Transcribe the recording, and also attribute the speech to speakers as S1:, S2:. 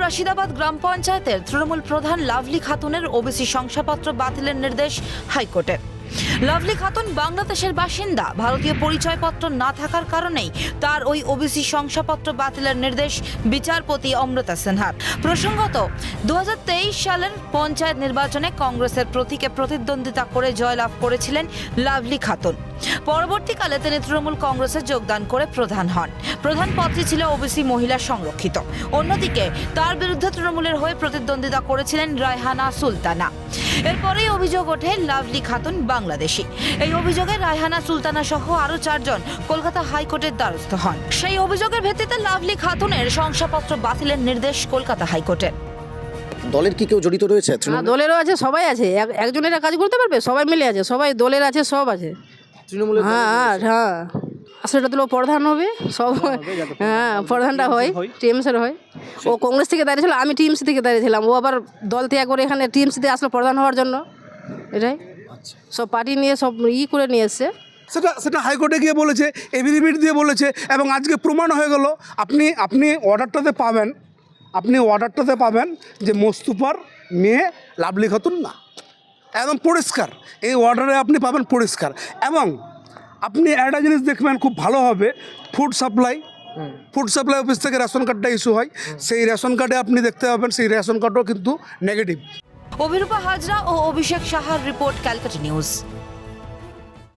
S1: রশিদাবাদ গ্রাম পঞ্চায়েতের তৃণমূল প্রধান লাভলি খাতুনের ওবিসি শংসাপত্র বাতিলের নির্দেশ হাইকোর্টের। লাভলি খাতুন বাংলাদেশের বাসিন্দা। ভারতীয় পরিচয়পত্র না থাকার কারণেই তার ওই ওবিসি শংসাপত্র বাতিলের নির্দেশ বিচারপতি অমৃতা সিনহার। প্রসঙ্গত 2023 সালের পঞ্চায়েত নির্বাচনে কংগ্রেসের প্রতীকে প্রতিদ্বন্দ্বিতা করে জয়লাভ করেছিলেন লাভলি খাতুন। পরবর্তীকালে তিনি তৃণমূল কংগ্রেসে যোগদান করে প্রধান হন। প্রধান পদটি ছিল ওবিসি মহিলা সংরক্ষিত। অন্যদিকে তার বিরুদ্ধে তৃণমূলের হয়ে প্রতিদ্বন্দ্বিতা করেছিলেন রায়হানা সুলতানা। এরপরেই অভিযোগ ওঠে লাভলি খাতুন বাংলাদেশি। এই অভিযোগে রায়হানা সুলতানা সহ আরো 4 জন কলকাতা হাইকোর্টের দ্বারস্থ হন। সেই অভিযোগের ভিত্তিতে লাভলি খাতুনের শংসাপত্র বাতিলের নির্দেশ কলকাতা হাইকোর্টের।
S2: দলের কি কেউ জড়িত রয়েছে?
S3: দলেরও আছে, সবাই আছে। একজনেরা কাজ করতে পারবে? সবাই মিলে আছে, সবাই দলের আছে, সব আছে।
S2: তৃণমূলের
S3: হ্যাঁ আসলে তো প্রধান হবে সব। হ্যাঁ, প্রধানটা হয় টিএমসির হয়। ও কংগ্রেস থেকে দাঁড়িয়েছিল, আমি টিএমসি থেকে দাঁড়িয়েছিলাম। ও আবার দল ত্যাগ করে এখানে টিএমসিতে আসলো প্রধান হওয়ার জন্য। এটাই সব পার্টি নিয়ে সব করে নিয়ে এসছে।
S4: সেটা হাইকোর্টে গিয়ে বলেছে, এফিডেভিট দিয়ে বলেছে, এবং আজকে প্রমাণ হয়ে গেল। আপনি অর্ডারটাতে পাবেন যে মোস্তফার মেয়ে লাভলি খাতুন না, একদম পরিষ্কার। এই অর্ডারে আপনি পাবেন পরিষ্কার। এবং আপনি একটা জিনিস দেখবেন খুব ভালো হবে, ফুড সাপ্লাই অফিস থেকে রেশন কার্ডটা ইস্যু হয়। সেই রেশন কার্ডে আপনি দেখতে পাবেন সেই রেশন কার্ডও কিন্তু নেগেটিভ।
S1: অভিরূপা হাজরা ও অভিষেক সাহার রিপোর্ট, ক্যালকাটা নিউজ।